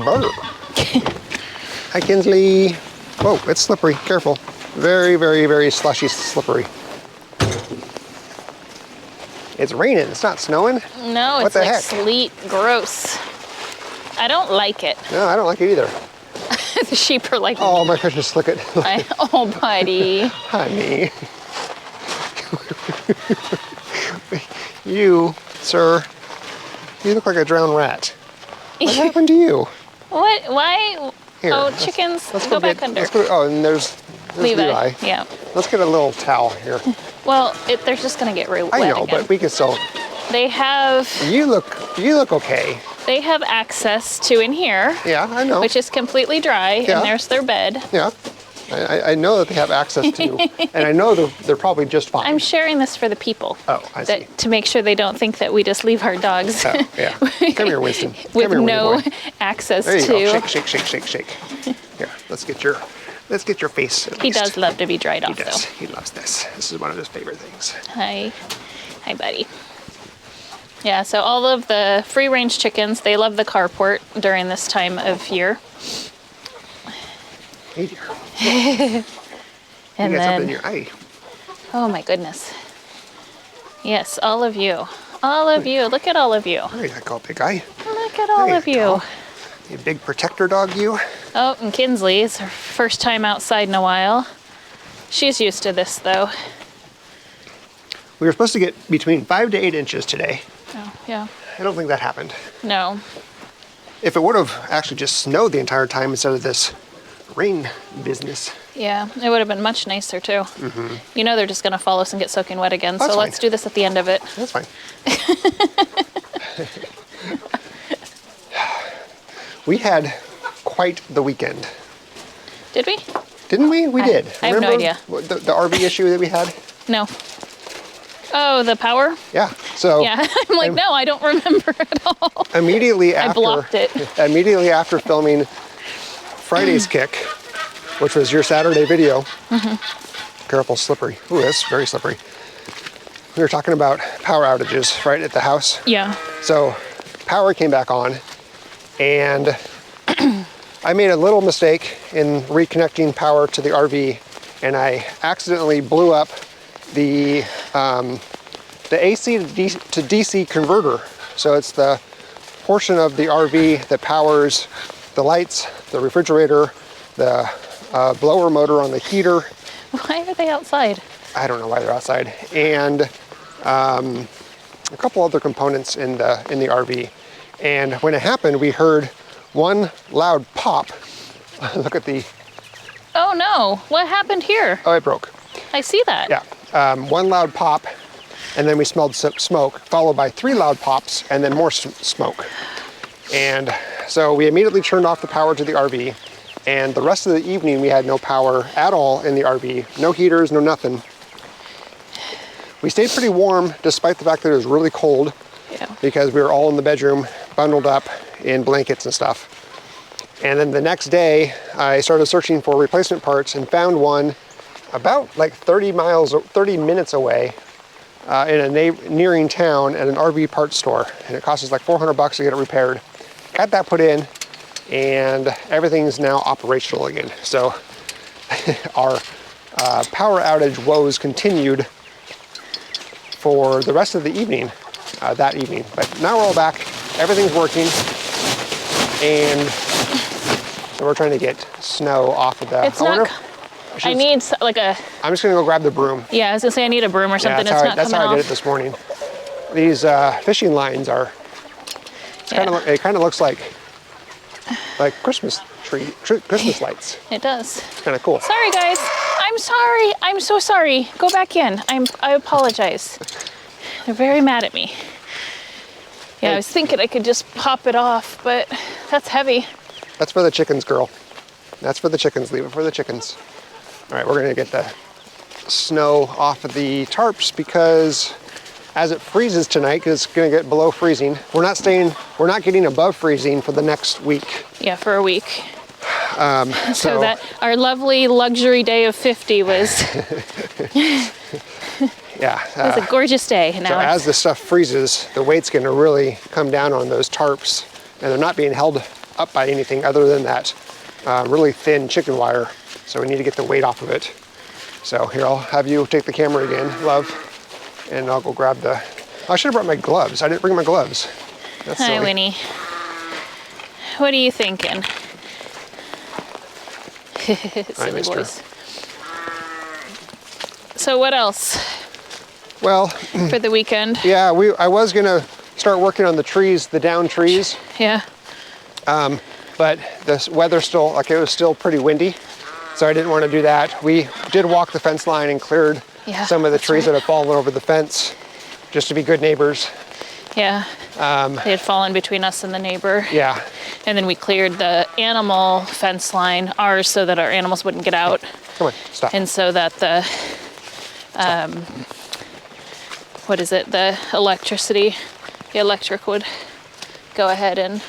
Brr. Hi, Kinsley. Whoa, it's slippery. Careful. Very, very, very slushy, slippery. It's raining. It's not snowing. No, What it's the like heck? sleet. Gross. I don't like it. No, I don't like it either. The sheep are like, Oh my goodness, look at oh, buddy. honey. You, sir, you look like a drowned rat. What happened to you? What? Why? Here, Oh, chickens. Let's go back under. Oh, and there's Levi. Yeah. Let's get a little towel here. Well, they're just gonna get wet I know, again. but we can still. They have. You look okay. They have access to in here. Yeah, I know. Which is completely dry, Yeah. and there's their bed. Yeah, I know that they have access to, and I know they're probably just fine. I'm sharing this for the people. Oh, I see. To make sure they don't think that we just leave our dogs. Oh, yeah. Come here, Winston. Come with here, no Winnie boy. access There you to. go. Shake, shake, shake, shake, shake. Here, let's get your face. At He least. does love to be dried off, He does. though. He loves this. This is one of his favorite things. Hi, buddy. Yeah, so all of the free-range chickens, they love the carport during this time of year. Hey, dear. And you got something in then, your eye. oh my goodness. Yes, all of you. All of you. Look at all of you. There you go, big eye. Look at all There of you you. go. You big protector dog, you. Oh, and Kinsley, it's her first time outside in a while. She's used to this, though. We were supposed to get between 5 to 8 inches today. Oh, yeah. I don't think that happened. No. If it would have actually just snowed the entire time instead of this rain business. Yeah, it would have been much nicer, too. Mm-hmm. You know they're just going to follow us and get soaking wet again, That's so fine. let's do this at the end of it. That's fine. We had quite the weekend. Did we? Didn't we? We did. I have no idea. The RV issue that we had? No. Oh, the power? Yeah. So Yeah. I'm like, no, I don't remember at all. immediately after, I blocked it. Immediately after filming Friday's kick, which was your Saturday video. Mm-hmm. Careful, slippery. Ooh, that's very slippery. We were talking about power outages, right, at the house. Yeah. So power came back on, and I made a little mistake in reconnecting power to the RV, and I accidentally blew up the AC to DC converter. So it's the portion of the RV that powers the lights, the refrigerator, the blower motor on the heater. Why are they outside? I don't know why they're outside, and a couple other components in the RV. And when it happened, we heard one loud pop. Look at the. Oh no! What happened here? Oh, it broke. I see that. Yeah. One loud pop, and then we smelled smoke, followed by 3 loud pops, and then more smoke. And so we immediately turned off the power to the RV, and the rest of the evening we had no power at all in the RV. No heaters, no nothing. We stayed pretty warm despite the fact that it was really cold. Yeah. Because we were all in the bedroom, bundled up in blankets and stuff. And then the next day, I started searching for replacement parts and found one about like 30 minutes away in a nearing town at an RV parts store. And it cost us like $400 to get it repaired. Got that put in, and everything's now operational again. So our power outage woes continued for the rest of the evening, that evening. But now we're all back, everything's working, and so we're trying to get snow off of the... It's not... I need like a... I'm just gonna go grab the broom. Yeah, I was gonna say I need a broom or something. Yeah, that's how I did it off. this morning. These fishing lines are... It kind of looks like Christmas Christmas lights. It does. It's kind of cool. Sorry, guys. I'm sorry. I'm so sorry. Go back in. I apologize. They're very mad at me. Yeah, I was thinking I could just pop it off, but that's heavy. That's for the chickens, girl. That's for the chickens. Leave it for the chickens. All right, we're gonna get the snow off of the tarps because as it freezes tonight, because it's gonna get below freezing, we're not getting above freezing for the next week. Yeah, for a week. So that our lovely luxury day of 50 was yeah, it was a gorgeous day. Now so as the stuff freezes, the weight's gonna really come down on those tarps, and they're not being held up by anything other than that really thin chicken wire. So we need to get the weight off of it. So here, I'll have you take the camera again, love, and I'll go grab the, I should have brought my gloves. I didn't bring my gloves. That's Hi, silly. Winnie. What are you thinking? Silly missed her. boys. So what else Well, for the weekend? yeah, I was gonna start working on the trees, the down trees, Yeah. but the weather still, like it was still pretty windy, so I didn't want to do that. We did walk the fence line and cleared Yeah, some of the that's trees right. that had fallen over the fence, just to be good neighbors. Yeah. They had fallen between us and the neighbor. Yeah, And then we cleared the animal fence line, ours, so that our animals wouldn't get out. come on, stop. And so that the, what is it, the electricity, the electric would go ahead and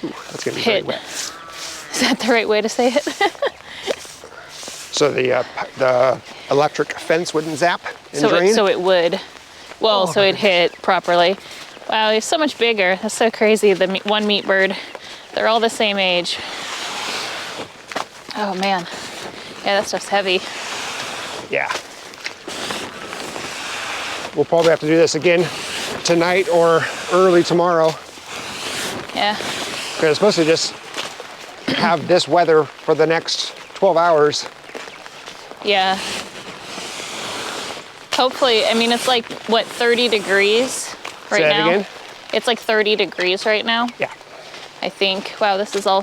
That's gonna be very hit. wet. Is that the right way to say it? So the electric fence wouldn't zap and drain? So it would. Well, Oh, so my it'd hit properly. Wow, he's so much bigger. That's so crazy. The one meat bird, they're all the same age. Oh man, yeah, that stuff's heavy. Yeah. We'll probably have to do this again tonight or early tomorrow, Yeah, because it's supposed to just have this weather for the next 12 hours. yeah. Hopefully, I mean, it's like, what, 30 degrees right Say that now? again? It's like 30 degrees right now, Yeah. I think. Wow, this is all.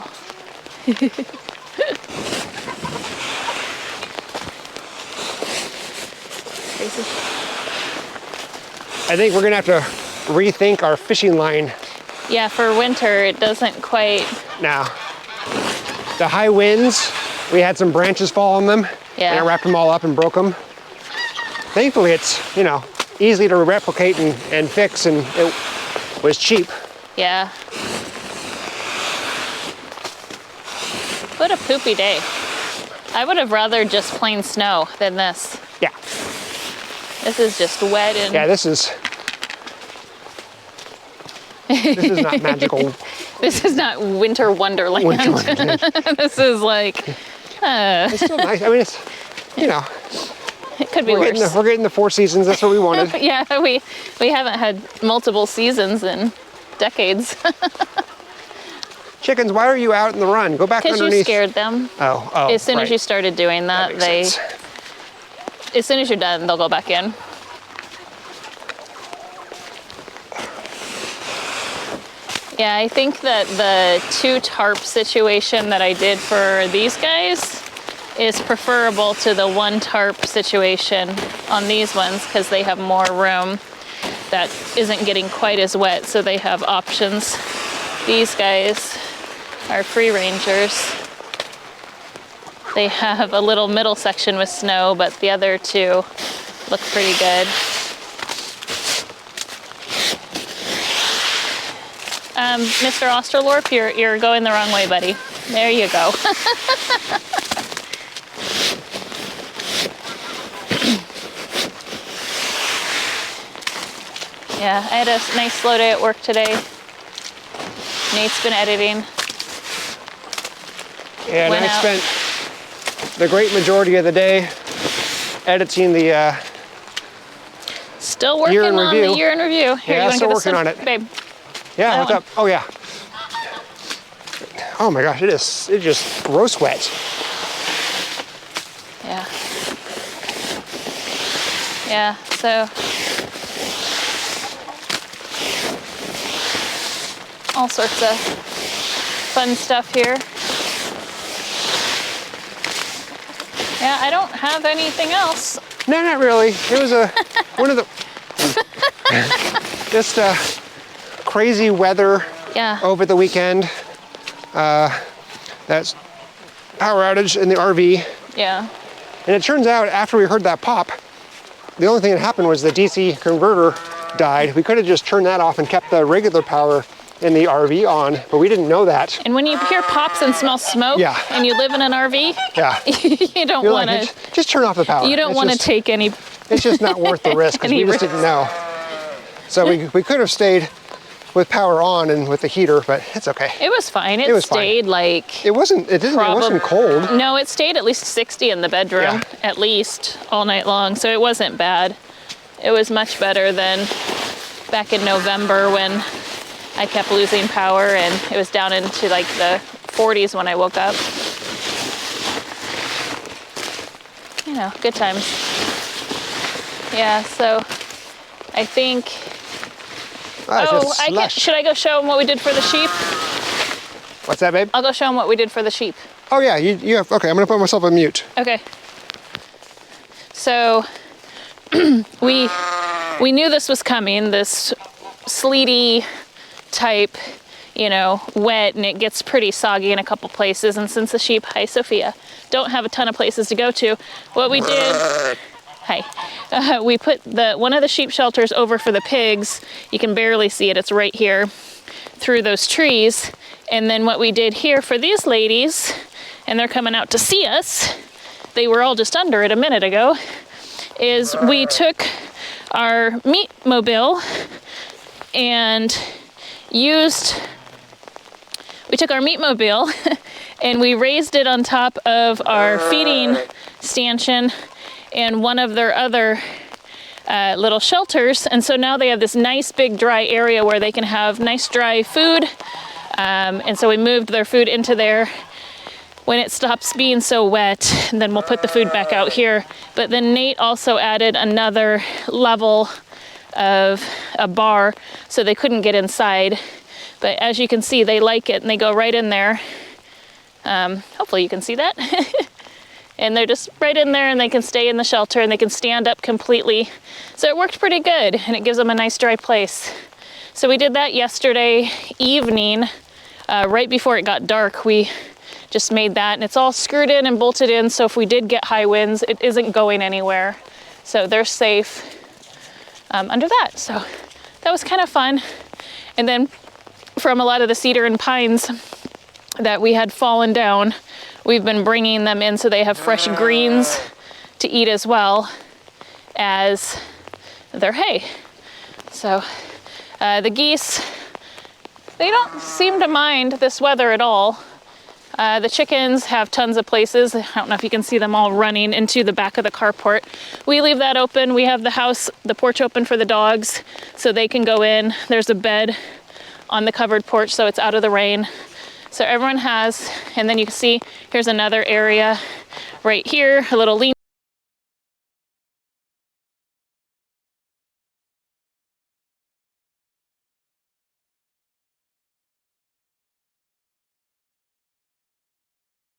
Crazy. I think we're gonna have to rethink our fishing line Yeah, for winter, it doesn't quite. now. The high winds, we had some branches fall on them, Yeah. and I wrapped them all up and broke them. Thankfully, it's, you know, easy to replicate and fix, and it was cheap. Yeah. What a poopy day. I would have rather just plain snow than this. Yeah, This is just wet and yeah, this is not magical. this is not winter wonderland. Winter wonderland. This is like, It's still nice. I mean, it's, you know, it could be we're worse. getting the 4 seasons. That's what we wanted. Yeah, we haven't had multiple seasons in decades. Chickens, why are you out in the run? Go back Because you underneath. scared them. Oh, As soon as right. you started doing that, That makes sense. as soon as you're done, they'll go back in. Yeah, I think that the 2 tarp situation that I did for these guys is preferable to the 1 tarp situation on these ones because they have more room that isn't getting quite as wet, so they have options. These guys are free rangers. They have a little middle section with snow, but the other 2 look pretty good. Mr. Osterlorp, you're going the wrong way, buddy. There you go. Yeah, I had a nice slow day at work today. Nate's been editing. Yeah, and Went I out. spent the great majority of the day editing the. Still working Year in on review. the year in review. Here, Yeah, you want to still get this working one? on it. Babe. Yeah, That what's one. up? Oh yeah. Oh my gosh, it's just gross wet. Yeah. Yeah, so all sorts of fun stuff here. Yeah, I don't have anything else. No, not really. It was one of the just crazy weather Yeah. over the weekend. That's power outage in the RV. Yeah. And it turns out after we heard that pop, the only thing that happened was the DC converter died. We could have just turned that off and kept the regular power in the RV on, but we didn't know that. And when you hear pops and smell smoke Yeah. and you live in an RV, Yeah. you don't You're want like, to just turn off the power. you don't It's want to just- take any It's just not worth the risk because Any we just risk. didn't know. So we could have stayed with power on and with the heater, but it's okay. It was fine. It was stayed fine. like... It wasn't cold. No, it stayed at least 60 in the bedroom, Yeah. at least, all night long. So it wasn't bad. It was much better than back in November when I kept losing power and it was down into like the 40s when I woke up. You know, good times. Yeah, so I think... should I go show them what we did for the sheep? What's that, babe? I'll go show them what we did for the sheep. Oh yeah, you have, okay, I'm gonna put myself on mute. Okay. So we knew this was coming, this sleety type, you know, wet, and it gets pretty soggy in a couple places. And since the sheep, hi Sophia, don't have a ton of places to go to, what we did, we put one of the sheep shelters over for the pigs. You can barely see it, it's right here through those trees. And then what we did here for these ladies, and they're coming out to see us, they were all just under it a minute ago, is we took our meat mobile and and we raised it on top of our feeding stanchion and one of their other little shelters. And so now they have this nice big dry area where they can have nice dry food. And so we moved their food into there. When it stops being so wet, then we'll put the food back out here. But then Nate also added another level of a bar so they couldn't get inside. But as you can see, they like it and they go right in there. Hopefully you can see that. And they're just right in there and they can stay in the shelter and they can stand up completely. So it worked pretty good and it gives them a nice dry place. So we did that yesterday evening, right before it got dark. We just made that and it's all screwed in and bolted in. So if we did get high winds, it isn't going anywhere. So they're safe under that. So that was kind of fun. And then from a lot of the cedar and pines that we had fallen down, we've been bringing them in so they have fresh greens to eat as well as their hay. So the geese, they don't seem to mind this weather at all. The chickens have tons of places. I don't know if you can see them all running into the back of the carport. We leave that open. We have the porch open for the dogs so they can go in. There's a bed on the covered porch so it's out of the rain. So everyone has, and then you can see here's another area right here, a little lean